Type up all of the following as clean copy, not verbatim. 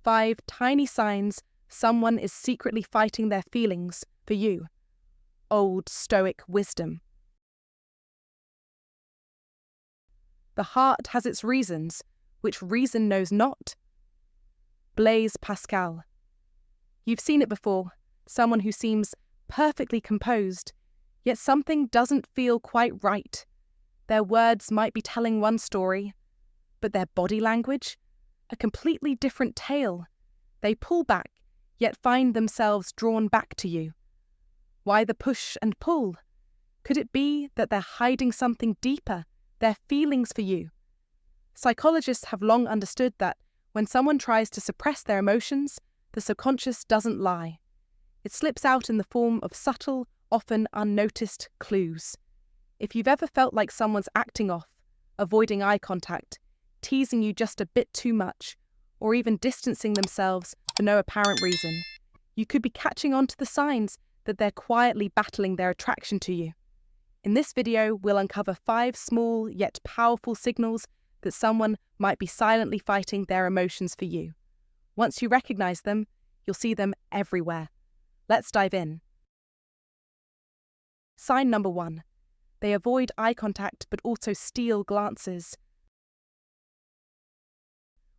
5 tiny signs someone is secretly fighting their feelings for you. Old Stoic wisdom. The heart has its reasons, which reason knows not. Blaise Pascal. You've seen it before, someone who seems perfectly composed, yet something doesn't feel quite right. Their words might be telling one story, but their body language, a completely different tale. They pull back, yet find themselves drawn back to you. Why the push and pull? Could it be that they're hiding something deeper, their feelings for you? Psychologists have long understood that when someone tries to suppress their emotions, the subconscious doesn't lie. It slips out in the form of subtle, often unnoticed clues. If you've ever felt like someone's acting off, avoiding eye contact, teasing you just a bit too much, or even distancing themselves for no apparent reason, you could be catching on to the signs that they're quietly battling their attraction to you. In this video, we'll uncover 5 small yet powerful signals that someone might be silently fighting their emotions for you. Once you recognize them, you'll see them everywhere. Let's dive in. Sign number 1. They avoid eye contact but also steal glances.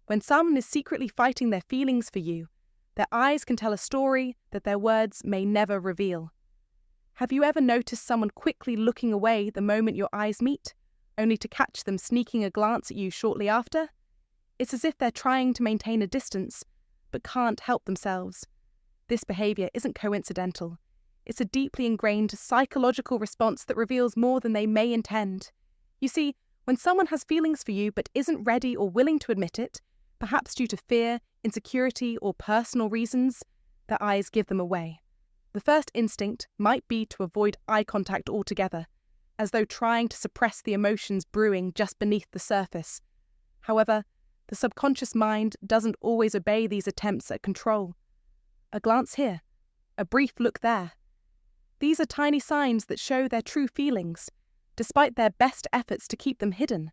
When someone is secretly fighting their feelings for you, their eyes can tell a story that their words may never reveal. Have you ever noticed someone quickly looking away the moment your eyes meet, only to catch them sneaking a glance at you shortly after? It's as if they're trying to maintain a distance, but can't help themselves. This behavior isn't coincidental. It's a deeply ingrained psychological response that reveals more than they may intend. You see, when someone has feelings for you but isn't ready or willing to admit it, perhaps due to fear, insecurity, or personal reasons, their eyes give them away. The first instinct might be to avoid eye contact altogether, as though trying to suppress the emotions brewing just beneath the surface. However, the subconscious mind doesn't always obey these attempts at control. A glance here, a brief look there. These are tiny signs that show their true feelings, despite their best efforts to keep them hidden.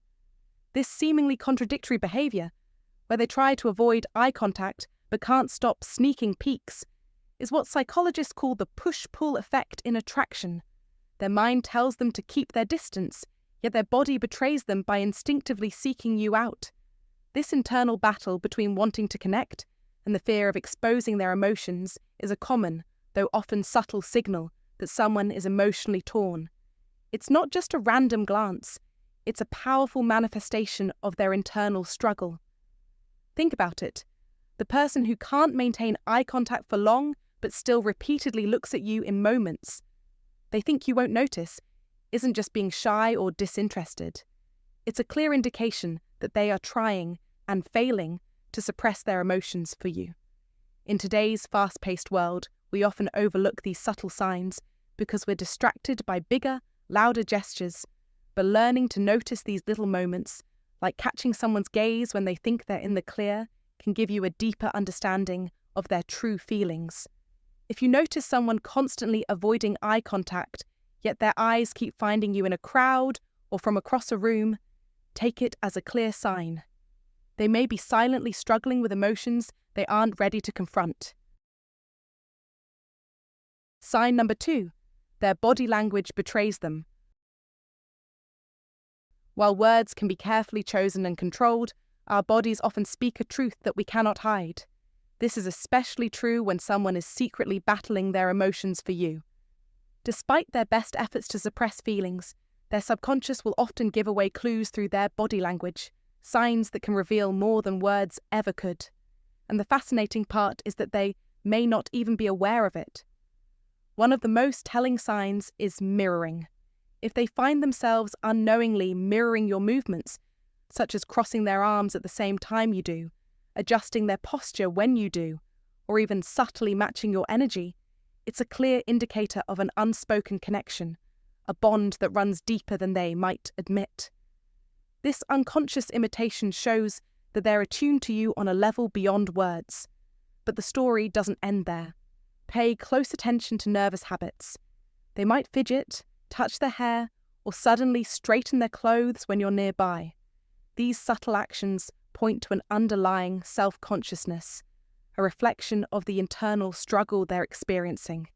This seemingly contradictory behavior, where they try to avoid eye contact but can't stop sneaking peeks, is what psychologists call the push-pull effect in attraction. Their mind tells them to keep their distance, yet their body betrays them by instinctively seeking you out. This internal battle between wanting to connect and the fear of exposing their emotions is a common, though often subtle signal that someone is emotionally torn. It's not just a random glance, it's a powerful manifestation of their internal struggle. Think about it. The person who can't maintain eye contact for long but still repeatedly looks at you in moments they think you won't notice isn't just being shy or disinterested. It's a clear indication that they are trying and failing to suppress their emotions for you. In today's fast-paced world, we often overlook these subtle signs because we're distracted by bigger, louder gestures, but learning to notice these little moments, like catching someone's gaze when they think they're in the clear, can give you a deeper understanding of their true feelings. If you notice someone constantly avoiding eye contact, yet their eyes keep finding you in a crowd or from across a room, take it as a clear sign. They may be silently struggling with emotions they aren't ready to confront. Sign number 2. Their body language betrays them. While words can be carefully chosen and controlled, our bodies often speak a truth that we cannot hide. This is especially true when someone is secretly battling their emotions for you. Despite their best efforts to suppress feelings, their subconscious will often give away clues through their body language, signs that can reveal more than words ever could. And the fascinating part is that they may not even be aware of it. One of the most telling signs is mirroring. If they find themselves unknowingly mirroring your movements, such as crossing their arms at the same time you do, adjusting their posture when you do, or even subtly matching your energy, it's a clear indicator of an unspoken connection, a bond that runs deeper than they might admit. This unconscious imitation shows that they're attuned to you on a level beyond words. But the story doesn't end there. Pay close attention to nervous habits. They might fidget, touch their hair, or suddenly straighten their clothes when you're nearby. These subtle actions point to an underlying self-consciousness, a reflection of the internal struggle they're experiencing.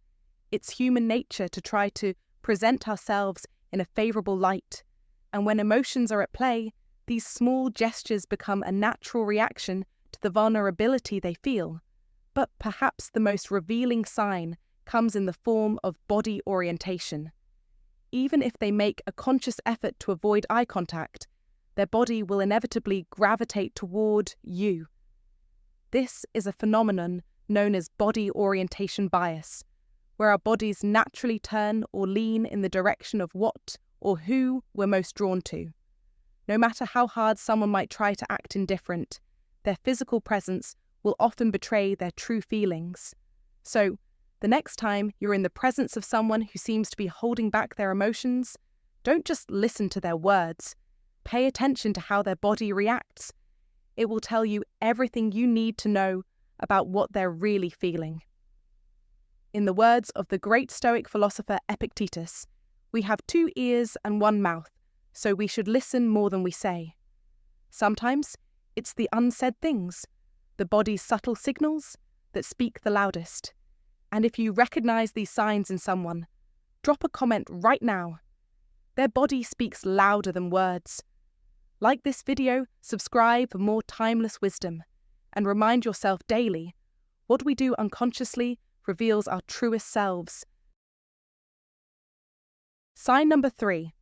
It's human nature to try to present ourselves in a favorable light, and when emotions are at play, these small gestures become a natural reaction to the vulnerability they feel. But perhaps the most revealing sign comes in the form of body orientation. Even if they make a conscious effort to avoid eye contact, their body will inevitably gravitate toward you. This is a phenomenon known as body orientation bias, where our bodies naturally turn or lean in the direction of what or who we're most drawn to. No matter how hard someone might try to act indifferent, their physical presence will often betray their true feelings. So, the next time you're in the presence of someone who seems to be holding back their emotions, don't just listen to their words. Pay attention to how their body reacts. It will tell you everything you need to know about what they're really feeling. In the words of the great Stoic philosopher Epictetus, we have 2 ears and 1 mouth, so we should listen more than we say. Sometimes it's the unsaid things, the body's subtle signals, that speak the loudest. And if you recognize these signs in someone, drop a comment right now. Their body speaks louder than words. Like this video, subscribe for more timeless wisdom, and remind yourself daily, what we do unconsciously reveals our truest selves. Sign number 3.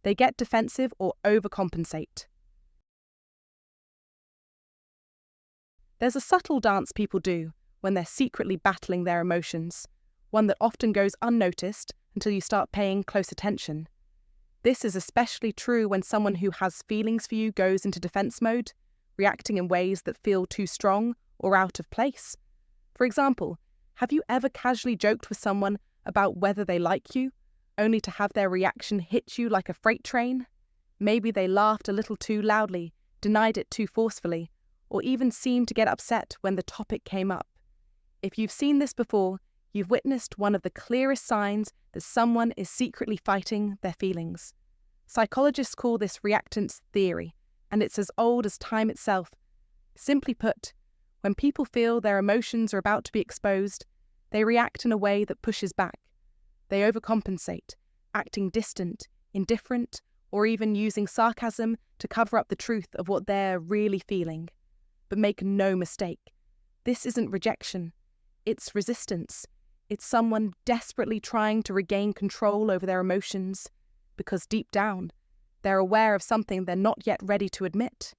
They get defensive or overcompensate. There's a subtle dance people do when they're secretly battling their emotions, one that often goes unnoticed until you start paying close attention. This is especially true when someone who has feelings for you goes into defense mode, reacting in ways that feel too strong or out of place. For example, have you ever casually joked with someone about whether they like you, only to have their reaction hit you like a freight train? Maybe they laughed a little too loudly, denied it too forcefully, or even seemed to get upset when the topic came up. If you've seen this before, you've witnessed one of the clearest signs that someone is secretly fighting their feelings. Psychologists call this reactance theory, and it's as old as time itself. Simply put, when people feel their emotions are about to be exposed, they react in a way that pushes back. They overcompensate, acting distant, indifferent, or even using sarcasm to cover up the truth of what they're really feeling. But make no mistake, this isn't rejection. It's resistance. It's someone desperately trying to regain control over their emotions, because deep down, they're aware of something they're not yet ready to admit.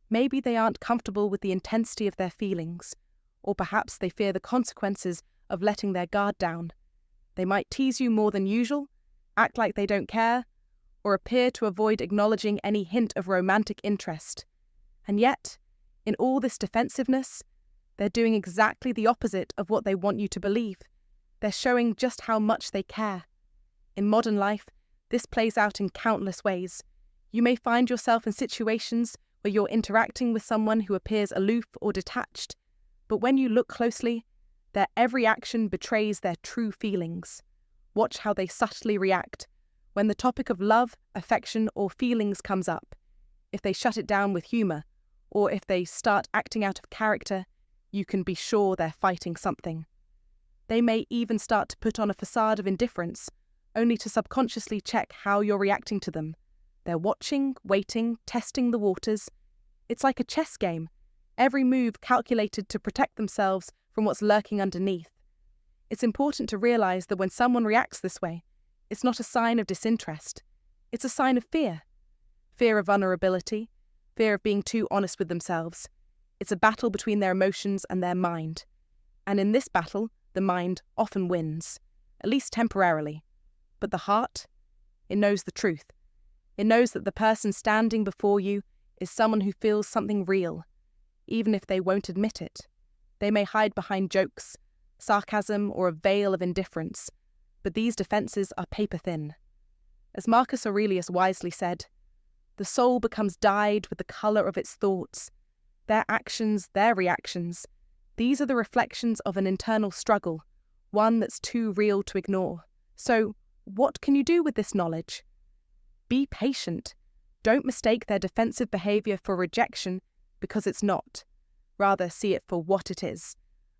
Maybe they aren't comfortable with the intensity of their feelings, or perhaps they fear the consequences of letting their guard down. They might tease you more than usual, act like they don't care, or appear to avoid acknowledging any hint of romantic interest. And yet, in all this defensiveness, they're doing exactly the opposite of what they want you to believe. They're showing just how much they care. In modern life, this plays out in countless ways. You may find yourself in situations where you're interacting with someone who appears aloof or detached, but when you look closely, their every action betrays their true feelings. Watch how they subtly react when the topic of love, affection, or feelings comes up. If they shut it down with humor, or if they start acting out of character, you can be sure they're fighting something. They may even start to put on a facade of indifference, only to subconsciously check how you're reacting to them. They're watching, waiting, testing the waters. It's like a chess game, every move calculated to protect themselves from what's lurking underneath. It's important to realize that when someone reacts this way, it's not a sign of disinterest. It's a sign of fear. Fear of vulnerability, fear of being too honest with themselves. It's a battle between their emotions and their mind. And in this battle, the mind often wins, at least temporarily. But the heart, it knows the truth. It knows that the person standing before you is someone who feels something real, even if they won't admit it. They may hide behind jokes, sarcasm, or a veil of indifference, but these defenses are paper-thin. As Marcus Aurelius wisely said, the soul becomes dyed with the colour of its thoughts. Their actions, their reactions, these are the reflections of an internal struggle, one that's too real to ignore. So, what can you do with this knowledge? Be patient. Don't mistake their defensive behaviour for rejection because it's not. Rather, see it for what it is,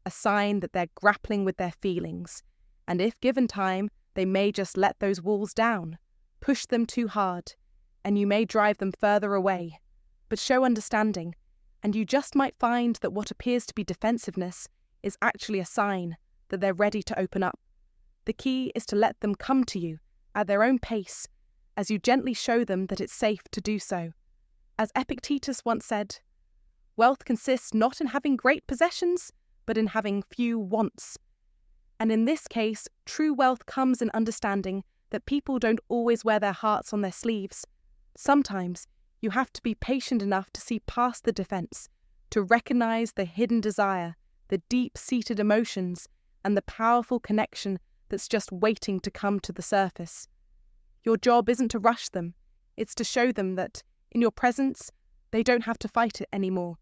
a sign that they're grappling with their feelings, and if given time, they may just let those walls down, push them too hard, and you may drive them further away. But show understanding, and you just might find that what appears to be defensiveness is actually a sign that they're ready to open up. The key is to let them come to you at their own pace, as you gently show them that it's safe to do so. As Epictetus once said, "Wealth consists not in having great possessions, but in having few wants." And in this case, true wealth comes in understanding that people don't always wear their hearts on their sleeves. Sometimes you have to be patient enough to see past the defense, to recognize the hidden desire, the deep-seated emotions, and the powerful connection that's just waiting to come to the surface. Your job isn't to rush them, it's to show them that, in your presence, they don't have to fight it anymore.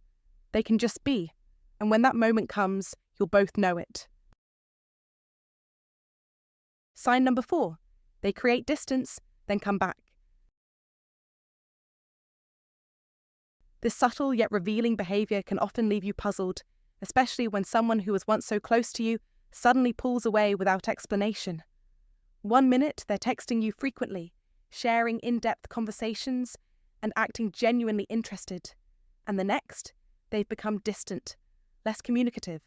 They can just be, and when that moment comes, you'll both know it. Sign number 4. They create distance, then come back. This subtle yet revealing behaviour can often leave you puzzled, especially when someone who was once so close to you suddenly pulls away without explanation. One minute they're texting you frequently, sharing in-depth conversations, and acting genuinely interested, and the next, they've become distant, less communicative,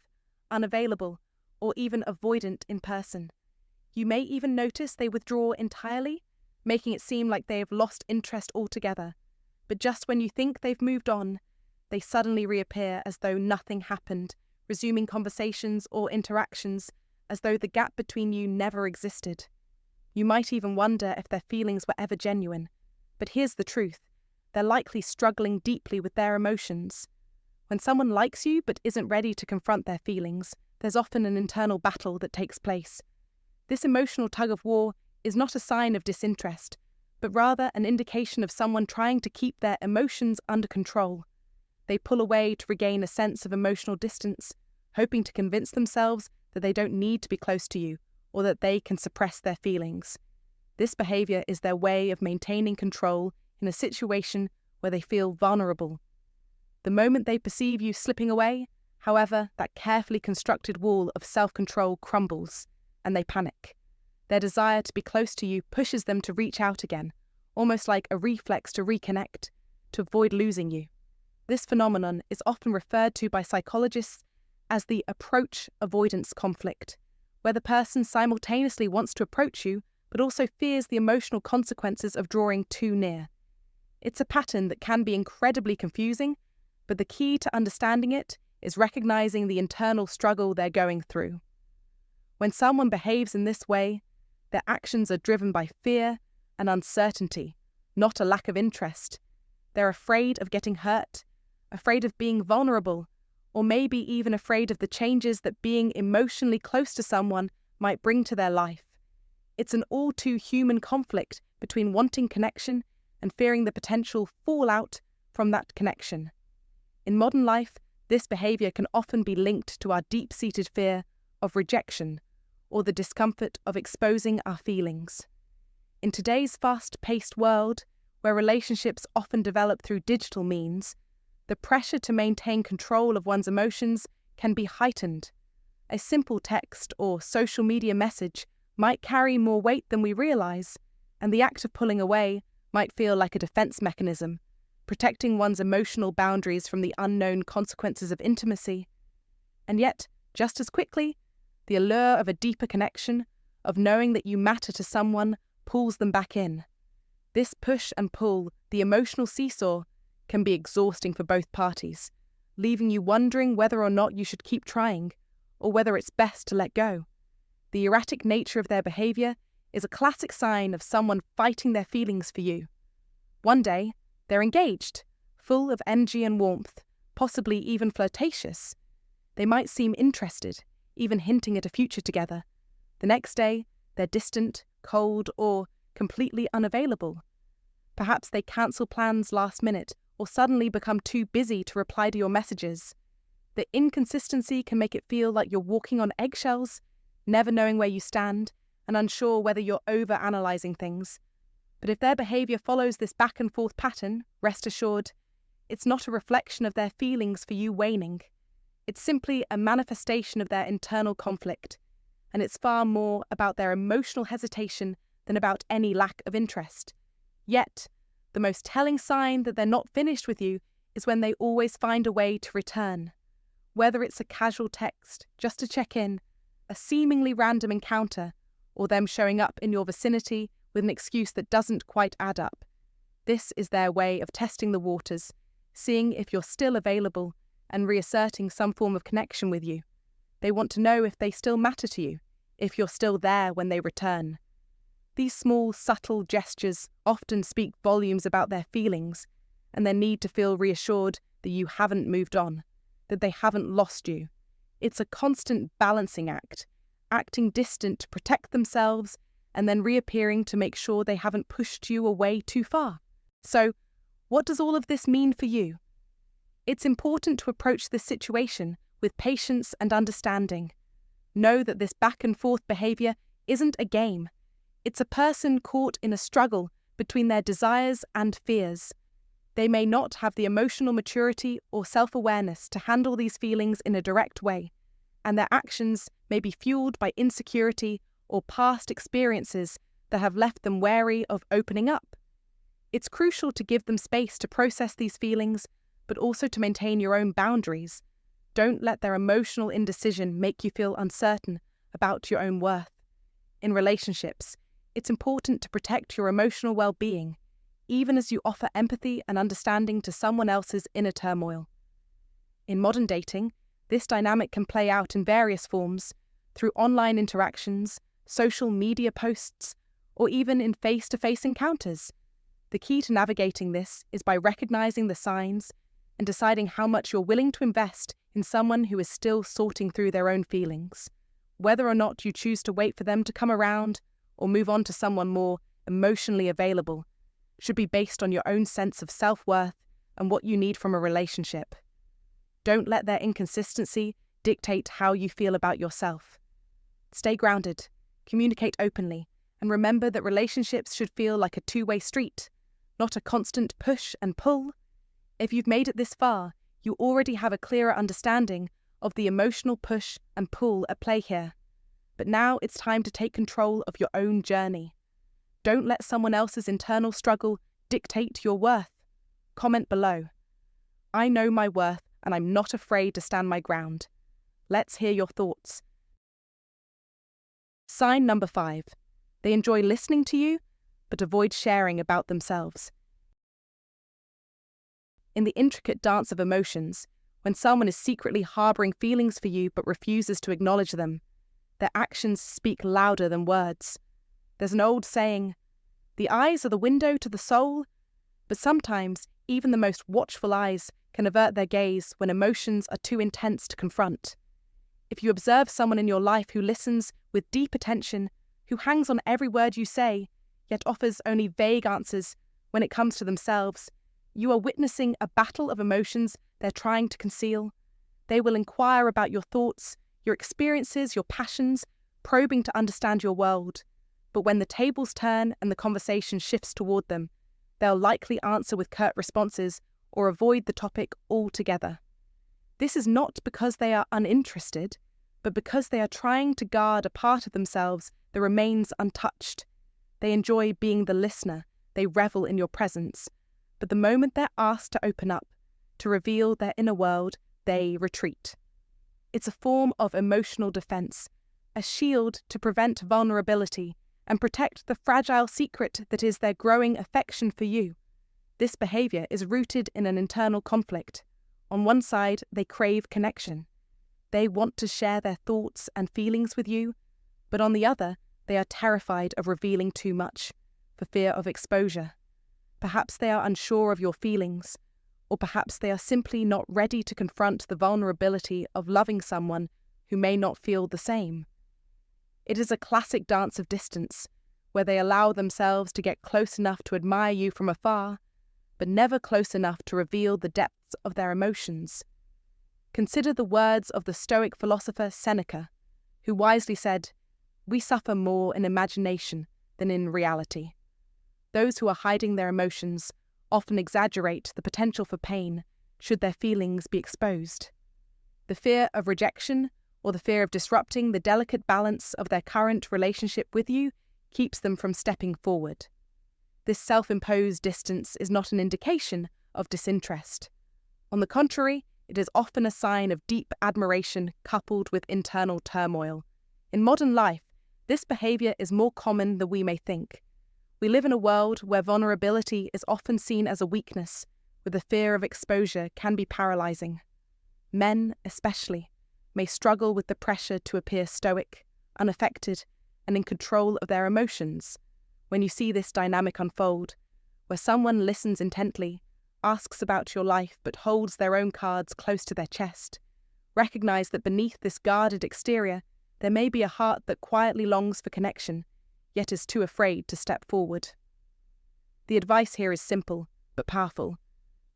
unavailable, or even avoidant in person. You may even notice they withdraw entirely, making it seem like they have lost interest altogether. But just when you think they've moved on, they suddenly reappear as though nothing happened, resuming conversations or interactions as though the gap between you never existed. You might even wonder if their feelings were ever genuine. But here's the truth. They're likely struggling deeply with their emotions. When someone likes you but isn't ready to confront their feelings, there's often an internal battle that takes place. This emotional tug-of-war is not a sign of disinterest, but rather an indication of someone trying to keep their emotions under control. They pull away to regain a sense of emotional distance, hoping to convince themselves that they don't need to be close to you, or that they can suppress their feelings. This behaviour is their way of maintaining control in a situation where they feel vulnerable. The moment they perceive you slipping away, however, that carefully constructed wall of self-control crumbles, and they panic. Their desire to be close to you pushes them to reach out again, almost like a reflex to reconnect, to avoid losing you. This phenomenon is often referred to by psychologists as the approach-avoidance conflict, where the person simultaneously wants to approach you but also fears the emotional consequences of drawing too near. It's a pattern that can be incredibly confusing, but the key to understanding it is recognizing the internal struggle they're going through. When someone behaves in this way, their actions are driven by fear and uncertainty, not a lack of interest. They're afraid of getting hurt, afraid of being vulnerable, or maybe even afraid of the changes that being emotionally close to someone might bring to their life. It's an all too human conflict between wanting connection and fearing the potential fallout from that connection. In modern life, this behaviour can often be linked to our deep-seated fear of rejection or the discomfort of exposing our feelings. In today's fast-paced world, where relationships often develop through digital means, the pressure to maintain control of one's emotions can be heightened. A simple text or social media message might carry more weight than we realise, and the act of pulling away might feel like a defence mechanism, protecting one's emotional boundaries from the unknown consequences of intimacy. And yet, just as quickly, the allure of a deeper connection, of knowing that you matter to someone, pulls them back in. This push and pull, the emotional seesaw, can be exhausting for both parties, leaving you wondering whether or not you should keep trying, or whether it's best to let go. The erratic nature of their behaviour is a classic sign of someone fighting their feelings for you. One day, they're engaged, full of energy and warmth, possibly even flirtatious. They might seem interested, even hinting at a future together. The next day, they're distant, cold, or completely unavailable. Perhaps they cancel plans last minute or suddenly become too busy to reply to your messages. The inconsistency can make it feel like you're walking on eggshells, never knowing where you stand, and unsure whether you're over-analysing things. But if their behaviour follows this back-and-forth pattern, rest assured, it's not a reflection of their feelings for you waning. It's simply a manifestation of their internal conflict, and it's far more about their emotional hesitation than about any lack of interest. Yet, the most telling sign that they're not finished with you is when they always find a way to return. Whether it's a casual text, just to check in, a seemingly random encounter, or them showing up in your vicinity with an excuse that doesn't quite add up. This is their way of testing the waters, seeing if you're still available and reasserting some form of connection with you. They want to know if they still matter to you, if you're still there when they return. These small, subtle gestures often speak volumes about their feelings and their need to feel reassured that you haven't moved on, that they haven't lost you. It's a constant balancing act, acting distant to protect themselves and then reappearing to make sure they haven't pushed you away too far. So, what does all of this mean for you? It's important to approach this situation with patience and understanding. Know that this back and forth behaviour isn't a game. It's a person caught in a struggle between their desires and fears. They may not have the emotional maturity or self-awareness to handle these feelings in a direct way, and their actions may be fueled by insecurity or past experiences that have left them wary of opening up. It's crucial to give them space to process these feelings, but also to maintain your own boundaries. Don't let their emotional indecision make you feel uncertain about your own worth. In relationships, it's important to protect your emotional well-being, even as you offer empathy and understanding to someone else's inner turmoil. In modern dating, this dynamic can play out in various forms, through online interactions, social media posts, or even in face-to-face encounters. The key to navigating this is by recognizing the signs and deciding how much you're willing to invest in someone who is still sorting through their own feelings. Whether or not you choose to wait for them to come around or move on to someone more emotionally available should be based on your own sense of self-worth and what you need from a relationship. Don't let their inconsistency dictate how you feel about yourself. Stay grounded, communicate openly, and remember that relationships should feel like a two-way street, not a constant push and pull. If you've made it this far, you already have a clearer understanding of the emotional push and pull at play here. But now it's time to take control of your own journey. Don't let someone else's internal struggle dictate your worth. Comment below. I know my worth and I'm not afraid to stand my ground. Let's hear your thoughts. Sign number 5. They enjoy listening to you, but avoid sharing about themselves. In the intricate dance of emotions, when someone is secretly harboring feelings for you but refuses to acknowledge them, their actions speak louder than words. There's an old saying, "The eyes are the window to the soul," but sometimes even the most watchful eyes can avert their gaze when emotions are too intense to confront. If you observe someone in your life who listens with deep attention, who hangs on every word you say, yet offers only vague answers when it comes to themselves, you are witnessing a battle of emotions they're trying to conceal. They will inquire about your thoughts, your experiences, your passions, probing to understand your world. But when the tables turn and the conversation shifts toward them, they'll likely answer with curt responses or avoid the topic altogether. This is not because they are uninterested, but because they are trying to guard a part of themselves that remains untouched. They enjoy being the listener, they revel in your presence, but the moment they're asked to open up, to reveal their inner world, they retreat. It's a form of emotional defense, a shield to prevent vulnerability and protect the fragile secret that is their growing affection for you. This behavior is rooted in an internal conflict. On one side, they crave connection. They want to share their thoughts and feelings with you, but on the other, they are terrified of revealing too much, for fear of exposure. Perhaps they are unsure of your feelings, or perhaps they are simply not ready to confront the vulnerability of loving someone who may not feel the same. It is a classic dance of distance, where they allow themselves to get close enough to admire you from afar, but never close enough to reveal the depths of their emotions. Consider the words of the Stoic philosopher Seneca, who wisely said, "We suffer more in imagination than in reality." Those who are hiding their emotions often exaggerate the potential for pain should their feelings be exposed. The fear of rejection or the fear of disrupting the delicate balance of their current relationship with you keeps them from stepping forward. This self-imposed distance is not an indication of disinterest. On the contrary, it is often a sign of deep admiration coupled with internal turmoil. In modern life, this behavior is more common than we may think. We live in a world where vulnerability is often seen as a weakness, where the fear of exposure can be paralyzing. Men, especially, may struggle with the pressure to appear stoic, unaffected, and in control of their emotions. When you see this dynamic unfold, where someone listens intently, asks about your life but holds their own cards close to their chest, recognize that beneath this guarded exterior, there may be a heart that quietly longs for connection, yet is too afraid to step forward. The advice here is simple, but powerful.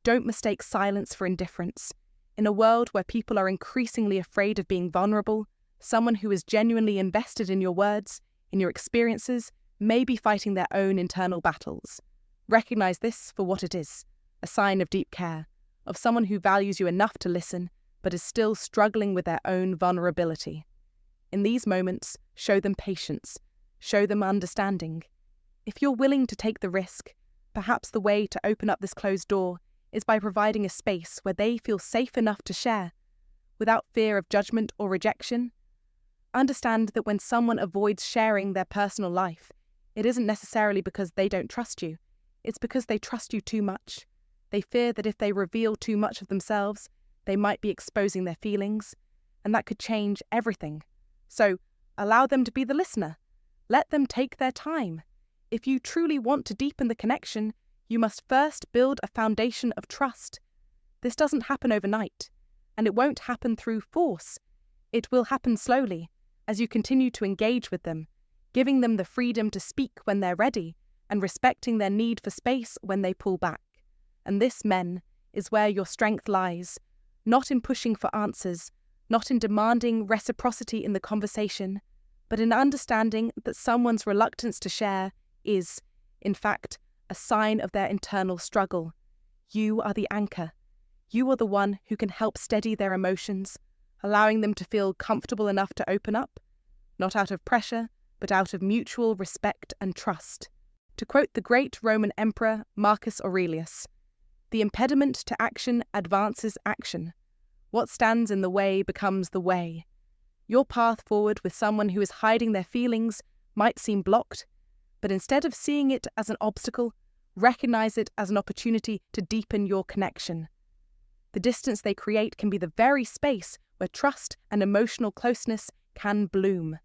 Don't mistake silence for indifference. In a world where people are increasingly afraid of being vulnerable, someone who is genuinely invested in your words, in your experiences, may be fighting their own internal battles. Recognize this for what it is, a sign of deep care, of someone who values you enough to listen, but is still struggling with their own vulnerability. In these moments, show them patience, show them understanding. If you're willing to take the risk, perhaps the way to open up this closed door is by providing a space where they feel safe enough to share, without fear of judgment or rejection. Understand that when someone avoids sharing their personal life, it isn't necessarily because they don't trust you. It's because they trust you too much. They fear that if they reveal too much of themselves, they might be exposing their feelings, and that could change everything. So, allow them to be the listener. Let them take their time. If you truly want to deepen the connection, you must first build a foundation of trust. This doesn't happen overnight, and it won't happen through force. It will happen slowly, as you continue to engage with them, giving them the freedom to speak when they're ready, and respecting their need for space when they pull back. And this, men, is where your strength lies, not in pushing for answers, not in demanding reciprocity in the conversation, but in understanding that someone's reluctance to share is, in fact, a sign of their internal struggle. You are the anchor. You are the one who can help steady their emotions, allowing them to feel comfortable enough to open up, not out of pressure, but out of mutual respect and trust. To quote the great Roman Emperor Marcus Aurelius, "The impediment to action advances action. What stands in the way becomes the way." Your path forward with someone who is hiding their feelings might seem blocked, but instead of seeing it as an obstacle, recognize it as an opportunity to deepen your connection. The distance they create can be the very space where trust and emotional closeness can bloom.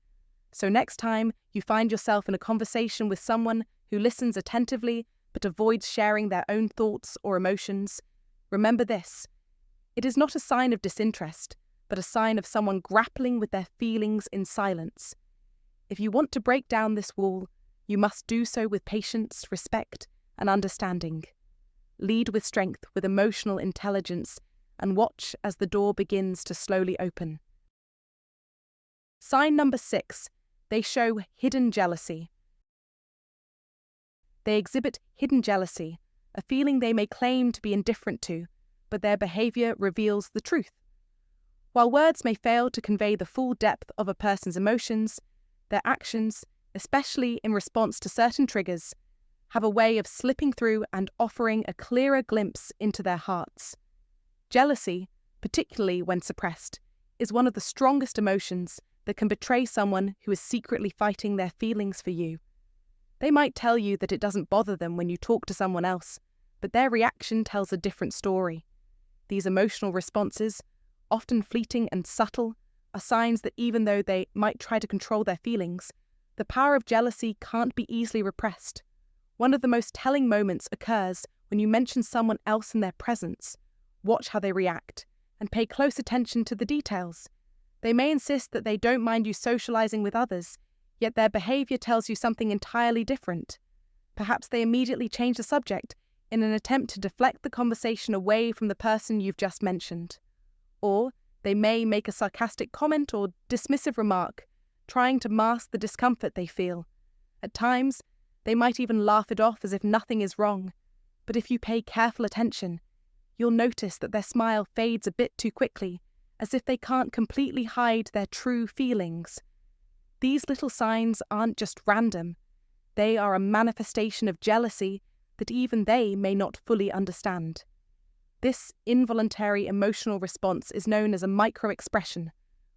So next time you find yourself in a conversation with someone who listens attentively but avoids sharing their own thoughts or emotions, remember this: it is not a sign of disinterest, but a sign of someone grappling with their feelings in silence. If you want to break down this wall, you must do so with patience, respect, and understanding. Lead with strength, with emotional intelligence, and watch as the door begins to slowly open. Sign number 6. They show hidden jealousy. They exhibit hidden jealousy, a feeling they may claim to be indifferent to, but their behavior reveals the truth. While words may fail to convey the full depth of a person's emotions, their actions, especially in response to certain triggers, have a way of slipping through and offering a clearer glimpse into their hearts. Jealousy, particularly when suppressed, is one of the strongest emotions that can betray someone who is secretly fighting their feelings for you. They might tell you that it doesn't bother them when you talk to someone else, but their reaction tells a different story. These emotional responses, often fleeting and subtle, are signs that even though they might try to control their feelings, the power of jealousy can't be easily repressed. One of the most telling moments occurs when you mention someone else in their presence. Watch how they react, and pay close attention to the details. They may insist that they don't mind you socializing with others, yet their behavior tells you something entirely different. Perhaps they immediately change the subject in an attempt to deflect the conversation away from the person you've just mentioned. Or they may make a sarcastic comment or dismissive remark, trying to mask the discomfort they feel. At times, they might even laugh it off as if nothing is wrong. But if you pay careful attention, you'll notice that their smile fades a bit too quickly, as if they can't completely hide their true feelings. These little signs aren't just random. They are a manifestation of jealousy that even they may not fully understand. This involuntary emotional response is known as a micro-expression,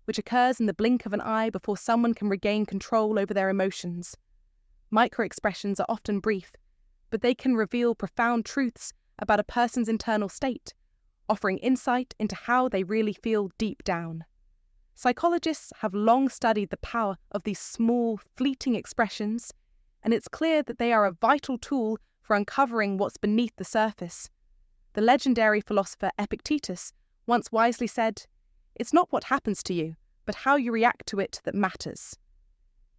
which occurs in the blink of an eye before someone can regain control over their emotions. Micro-expressions are often brief, but they can reveal profound truths about a person's internal state, offering insight into how they really feel deep down. Psychologists have long studied the power of these small, fleeting expressions, and it's clear that they are a vital tool for uncovering what's beneath the surface. The legendary philosopher Epictetus once wisely said, "It's not what happens to you, but how you react to it that matters."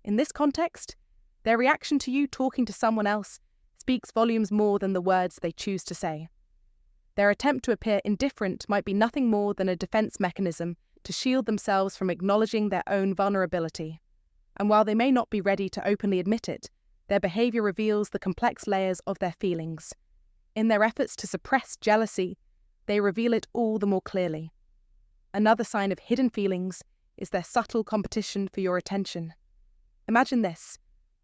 In this context, their reaction to you talking to someone else speaks volumes more than the words they choose to say. Their attempt to appear indifferent might be nothing more than a defense mechanism to shield themselves from acknowledging their own vulnerability. And while they may not be ready to openly admit it, their behavior reveals the complex layers of their feelings. In their efforts to suppress jealousy, they reveal it all the more clearly. Another sign of hidden feelings is their subtle competition for your attention. Imagine this.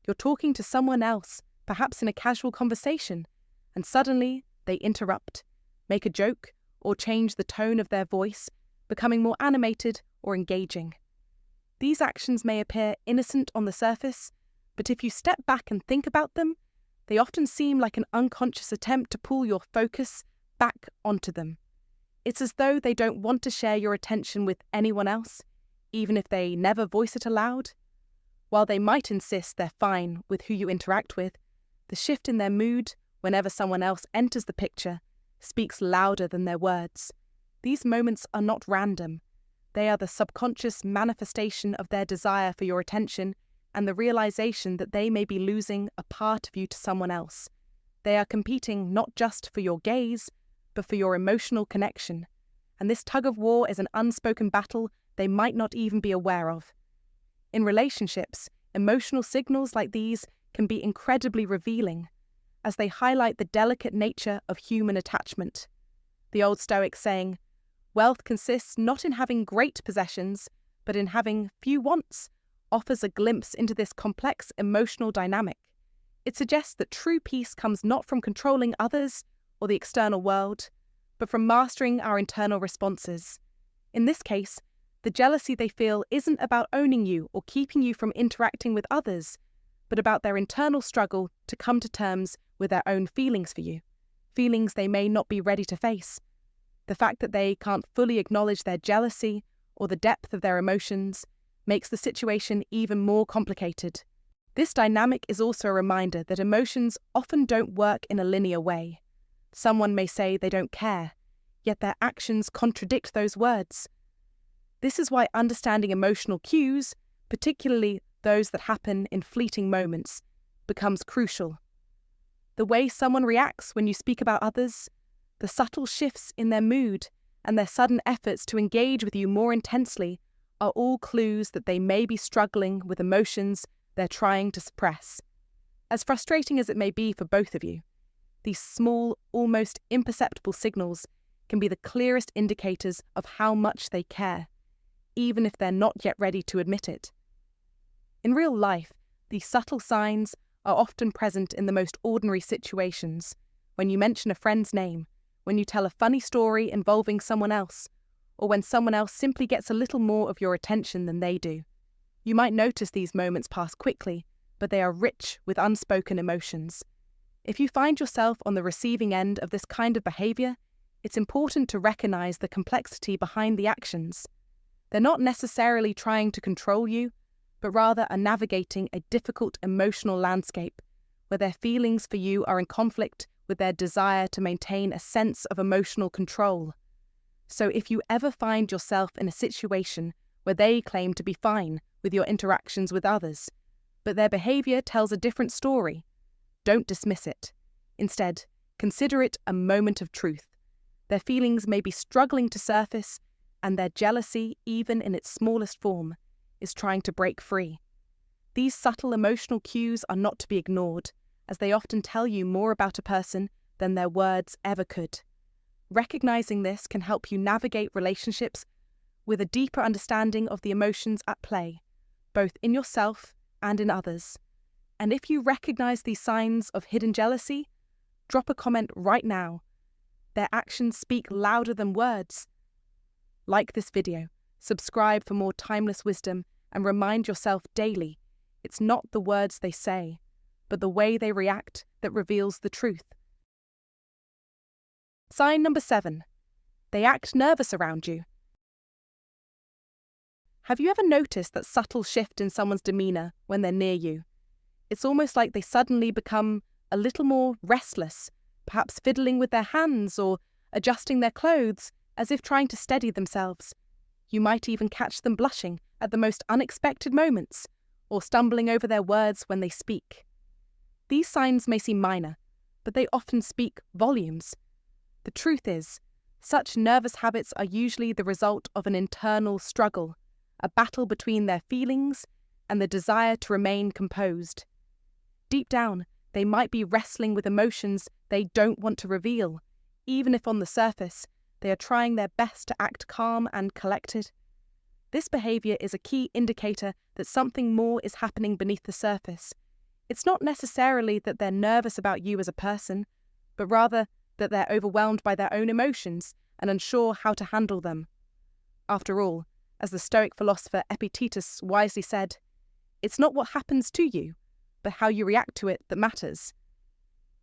You're talking to someone else, perhaps in a casual conversation, and suddenly they interrupt, make a joke, or change the tone of their voice, becoming more animated or engaging. These actions may appear innocent on the surface, but if you step back and think about them, they often seem like an unconscious attempt to pull your focus back onto them. It's as though they don't want to share your attention with anyone else, even if they never voice it aloud. While they might insist they're fine with who you interact with, the shift in their mood whenever someone else enters the picture speaks louder than their words. These moments are not random. They are the subconscious manifestation of their desire for your attention and the realization that they may be losing a part of you to someone else. They are competing not just for your gaze, but for your emotional connection. And this tug-of-war is an unspoken battle they might not even be aware of. In relationships, emotional signals like these can be incredibly revealing, as they highlight the delicate nature of human attachment. The Old Stoic saying, "Wealth consists not in having great possessions, but in having few wants," offers a glimpse into this complex emotional dynamic. It suggests that true peace comes not from controlling others or the external world, but from mastering our internal responses. In this case, the jealousy they feel isn't about owning you or keeping you from interacting with others, but about their internal struggle to come to terms with their own feelings for you, feelings they may not be ready to face. The fact that they can't fully acknowledge their jealousy or the depth of their emotions makes the situation even more complicated. This dynamic is also a reminder that emotions often don't work in a linear way. Someone may say they don't care, yet their actions contradict those words. This is why understanding emotional cues, particularly those that happen in fleeting moments, becomes crucial. The way someone reacts when you speak about others, the subtle shifts in their mood, and their sudden efforts to engage with you more intensely are all clues that they may be struggling with emotions they're trying to suppress. As frustrating as it may be for both of you, these small, almost imperceptible signals can be the clearest indicators of how much they care, even if they're not yet ready to admit it. In real life, these subtle signs are often present in the most ordinary situations, when you mention a friend's name, when you tell a funny story involving someone else, or when someone else simply gets a little more of your attention than they do. You might notice these moments pass quickly, but they are rich with unspoken emotions. If you find yourself on the receiving end of this kind of behavior, it's important to recognize the complexity behind the actions. They're not necessarily trying to control you, but rather are navigating a difficult emotional landscape where their feelings for you are in conflict with their desire to maintain a sense of emotional control. So if you ever find yourself in a situation where they claim to be fine with your interactions with others, but their behavior tells a different story, don't dismiss it. Instead, consider it a moment of truth. Their feelings may be struggling to surface, and their jealousy, even in its smallest form, is trying to break free. These subtle emotional cues are not to be ignored, as they often tell you more about a person than their words ever could. Recognizing this can help you navigate relationships with a deeper understanding of the emotions at play, both in yourself and in others. And if you recognize these signs of hidden jealousy, drop a comment right now. Their actions speak louder than words. Like this video, subscribe for more timeless wisdom, and remind yourself daily, it's not the words they say, but the way they react that reveals the truth. Sign number 7. They act nervous around you. Have you ever noticed that subtle shift in someone's demeanour when they're near you? It's almost like they suddenly become a little more restless, perhaps fiddling with their hands or adjusting their clothes as if trying to steady themselves. You might even catch them blushing at the most unexpected moments or stumbling over their words when they speak. These signs may seem minor, but they often speak volumes. The truth is, such nervous habits are usually the result of an internal struggle, a battle between their feelings and the desire to remain composed. Deep down, they might be wrestling with emotions they don't want to reveal, even if on the surface they are trying their best to act calm and collected. This behaviour is a key indicator that something more is happening beneath the surface. It's not necessarily that they're nervous about you as a person, but rather that they're overwhelmed by their own emotions and unsure how to handle them. After all, as the Stoic philosopher Epictetus wisely said, it's not what happens to you, but how you react to it that matters.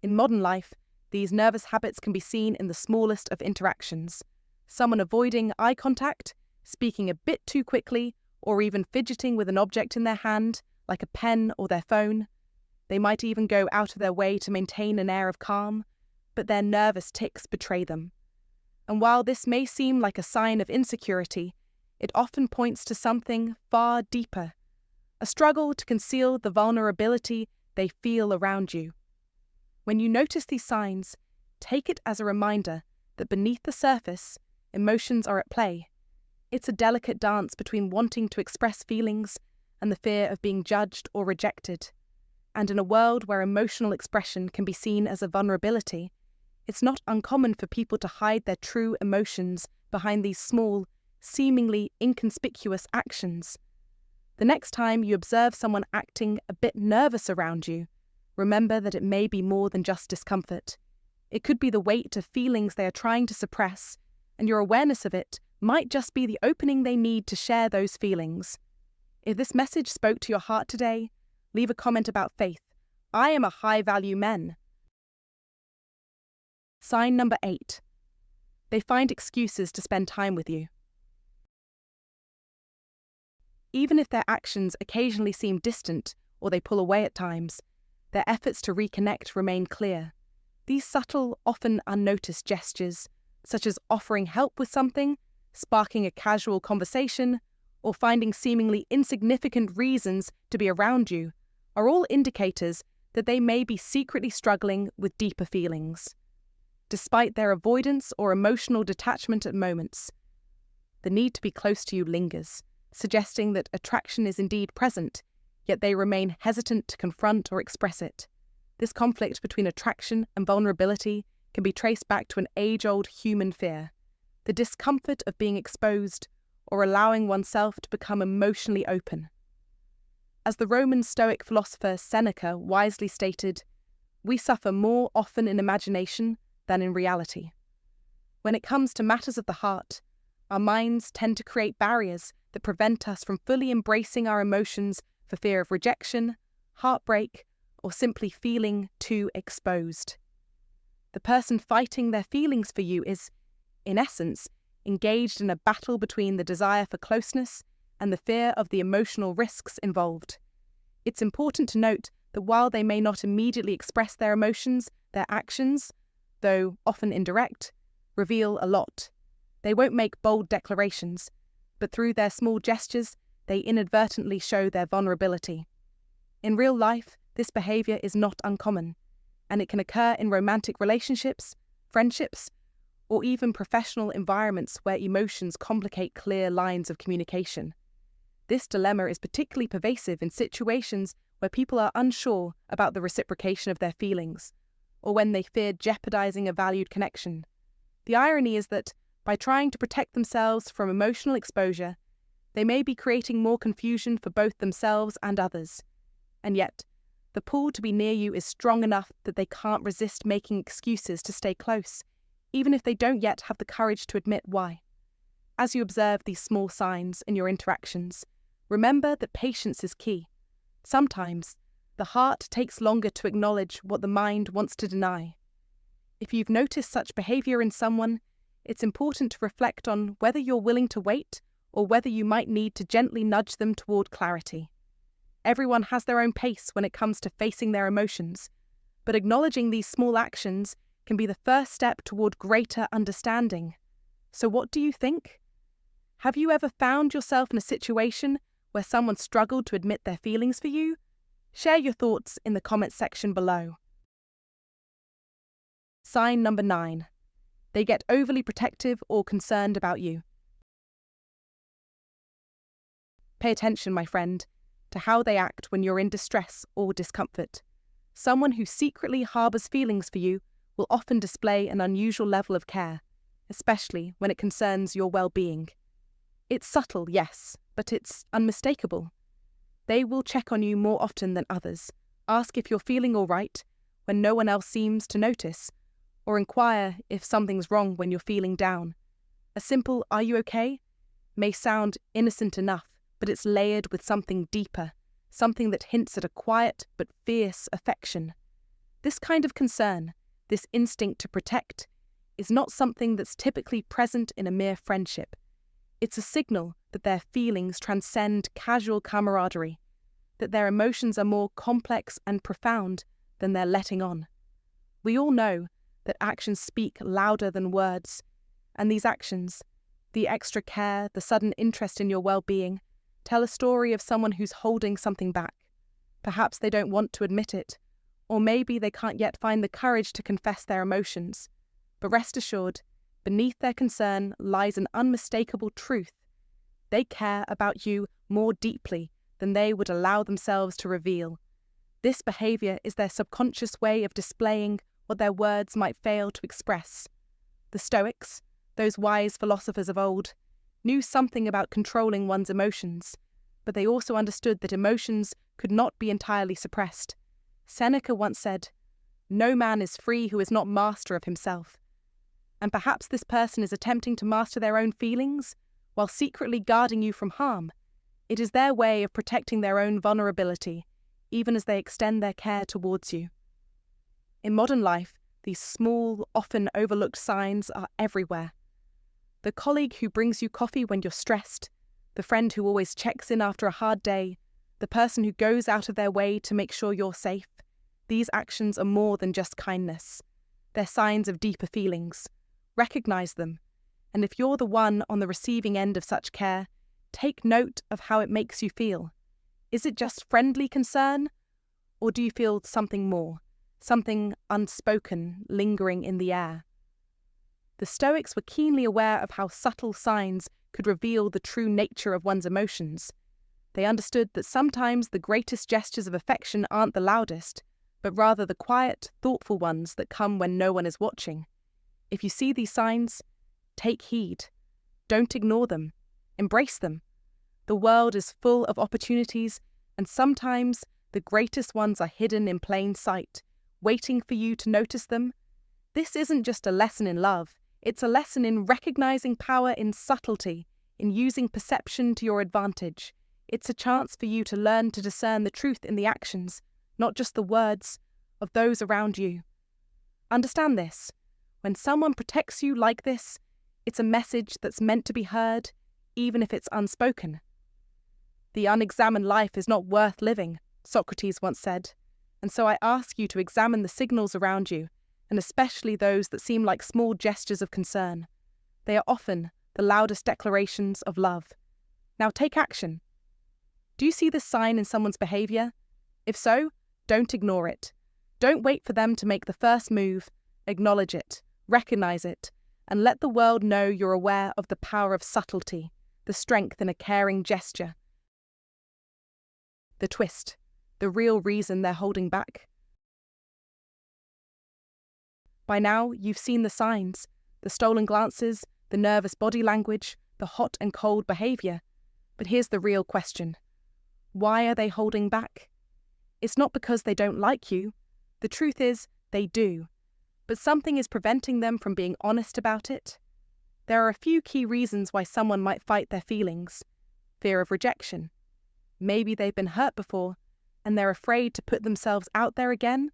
In modern life, these nervous habits can be seen in the smallest of interactions. Someone avoiding eye contact, speaking a bit too quickly, or even fidgeting with an object in their hand, like a pen or their phone. They might even go out of their way to maintain an air of calm, but their nervous tics betray them. And while this may seem like a sign of insecurity, it often points to something far deeper, a struggle to conceal the vulnerability they feel around you. When you notice these signs, take it as a reminder that beneath the surface, emotions are at play. It's a delicate dance between wanting to express feelings and the fear of being judged or rejected. And in a world where emotional expression can be seen as a vulnerability, it's not uncommon for people to hide their true emotions behind these small, seemingly inconspicuous actions. The next time you observe someone acting a bit nervous around you, remember that it may be more than just discomfort. It could be the weight of feelings they are trying to suppress, and your awareness of it might just be the opening they need to share those feelings. If this message spoke to your heart today, leave a comment about faith. I am a high-value man. Sign number 8. They find excuses to spend time with you. Even if their actions occasionally seem distant or they pull away at times, their efforts to reconnect remain clear. These subtle, often unnoticed gestures, such as offering help with something, sparking a casual conversation, or finding seemingly insignificant reasons to be around you, are all indicators that they may be secretly struggling with deeper feelings. Despite their avoidance or emotional detachment at moments, the need to be close to you lingers, suggesting that attraction is indeed present, yet they remain hesitant to confront or express it. This conflict between attraction and vulnerability can be traced back to an age-old human fear, the discomfort of being exposed or allowing oneself to become emotionally open. As the Roman Stoic philosopher Seneca wisely stated, we suffer more often in imagination than in reality. When it comes to matters of the heart, our minds tend to create barriers that prevent us from fully embracing our emotions for fear of rejection, heartbreak, or simply feeling too exposed. The person fighting their feelings for you is, in essence, engaged in a battle between the desire for closeness and the fear of the emotional risks involved. It's important to note that while they may not immediately express their emotions, their actions, though often indirect, reveal a lot. They won't make bold declarations, but through their small gestures, they inadvertently show their vulnerability. In real life, this behaviour is not uncommon, and it can occur in romantic relationships, friendships, or even professional environments where emotions complicate clear lines of communication. This dilemma is particularly pervasive in situations where people are unsure about the reciprocation of their feelings, or when they fear jeopardizing a valued connection. The irony is that By trying to protect themselves from emotional exposure, they may be creating more confusion for both themselves and others. And yet, the pull to be near you is strong enough that they can't resist making excuses to stay close, even if they don't yet have the courage to admit why. As you observe these small signs in your interactions, remember that patience is key. Sometimes, the heart takes longer to acknowledge what the mind wants to deny. If you've noticed such behavior in someone, it's important to reflect on whether you're willing to wait or whether you might need to gently nudge them toward clarity. Everyone has their own pace when it comes to facing their emotions, but acknowledging these small actions can be the first step toward greater understanding. So what do you think? Have you ever found yourself in a situation where someone struggled to admit their feelings for you? Share your thoughts in the comments section below. Sign number 9. They get overly protective or concerned about you. Pay attention, my friend, to how they act when you're in distress or discomfort. Someone who secretly harbours feelings for you will often display an unusual level of care, especially when it concerns your well-being. It's subtle, yes, but it's unmistakable. They will check on you more often than others, ask if you're feeling all right when no one else seems to notice, or inquire if something's wrong when you're feeling down. A simple "are you okay?" may sound innocent enough, but it's layered with something deeper, something that hints at a quiet but fierce affection. This kind of concern, this instinct to protect, is not something that's typically present in a mere friendship. It's a signal that their feelings transcend casual camaraderie, that their emotions are more complex and profound than they're letting on. We all know that actions speak louder than words, and these actions, the extra care, the sudden interest in your well-being, tell a story of someone who's holding something back. Perhaps they don't want to admit it, or maybe they can't yet find the courage to confess their emotions. But rest assured, beneath their concern lies an unmistakable truth. They care about you more deeply than they would allow themselves to reveal. This behavior is their subconscious way of displaying what their words might fail to express. The Stoics, those wise philosophers of old, knew something about controlling one's emotions, but they also understood that emotions could not be entirely suppressed. Seneca once said, "No man is free who is not master of himself." And perhaps this person is attempting to master their own feelings while secretly guarding you from harm. It is their way of protecting their own vulnerability, even as they extend their care towards you. In modern life, these small, often overlooked signs are everywhere. The colleague who brings you coffee when you're stressed, the friend who always checks in after a hard day, the person who goes out of their way to make sure you're safe. These actions are more than just kindness. They're signs of deeper feelings. Recognize them, and if you're the one on the receiving end of such care, take note of how it makes you feel. Is it just friendly concern, or do you feel something more, something unspoken lingering in the air? The Stoics were keenly aware of how subtle signs could reveal the true nature of one's emotions. They understood that sometimes the greatest gestures of affection aren't the loudest, but rather the quiet, thoughtful ones that come when no one is watching. If you see these signs, take heed. Don't ignore them. Embrace them. The world is full of opportunities, and sometimes the greatest ones are hidden in plain sight, waiting for you to notice them. This isn't just a lesson in love. It's a lesson in recognizing power in subtlety, in using perception to your advantage. It's a chance for you to learn to discern the truth in the actions, not just the words, of those around you. Understand this. When someone protects you like this, it's a message that's meant to be heard, even if it's unspoken. The unexamined life is not worth living, Socrates once said, and so I ask you to examine the signals around you, and especially those that seem like small gestures of concern. They are often the loudest declarations of love. Now take action. Do you see this sign in someone's behavior? If so, don't ignore it. Don't wait for them to make the first move. Acknowledge it, recognize it, and let the world know you're aware of the power of subtlety, the strength in a caring gesture. The twist, the real reason they're holding back. By now, you've seen the signs, the stolen glances, the nervous body language, the hot and cold behavior. But here's the real question. Why are they holding back? It's not because they don't like you. The truth is, they do. But something is preventing them from being honest about it. There are a few key reasons why someone might fight their feelings. Fear of rejection. Maybe they've been hurt before, and they're afraid to put themselves out there again.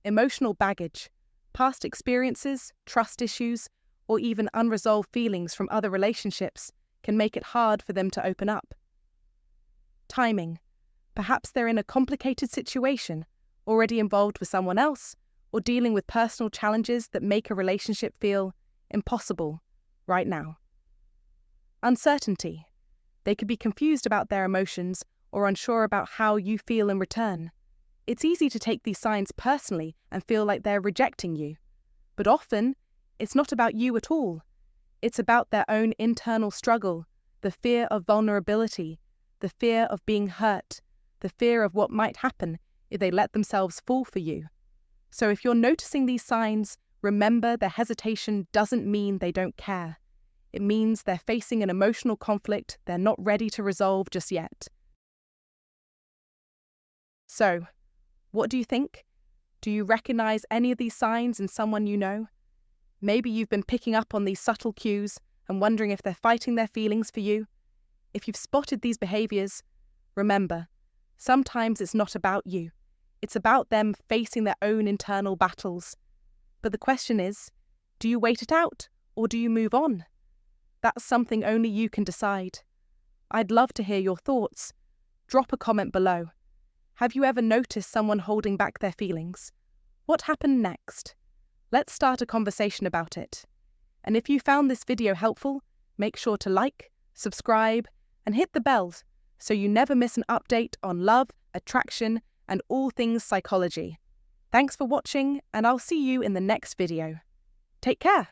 Emotional baggage. Past experiences, trust issues, or even unresolved feelings from other relationships can make it hard for them to open up. Timing. Perhaps they're in a complicated situation, already involved with someone else, or dealing with personal challenges that make a relationship feel impossible right now. Uncertainty. They could be confused about their emotions or unsure about how you feel in return. It's easy to take these signs personally and feel like they're rejecting you. But often, it's not about you at all. It's about their own internal struggle, the fear of vulnerability, the fear of being hurt, the fear of what might happen if they let themselves fall for you. So if you're noticing these signs, remember their hesitation doesn't mean they don't care. It means they're facing an emotional conflict they're not ready to resolve just yet. So, what do you think? Do you recognize any of these signs in someone you know? Maybe you've been picking up on these subtle cues and wondering if they're fighting their feelings for you. If you've spotted these behaviors, remember, sometimes it's not about you. It's about them facing their own internal battles. But the question is, do you wait it out or do you move on? That's something only you can decide. I'd love to hear your thoughts. Drop a comment below. Have you ever noticed someone holding back their feelings? What happened next? Let's start a conversation about it. And if you found this video helpful, make sure to like, subscribe, and hit the bell so you never miss an update on love, attraction, and all things psychology. Thanks for watching, and I'll see you in the next video. Take care.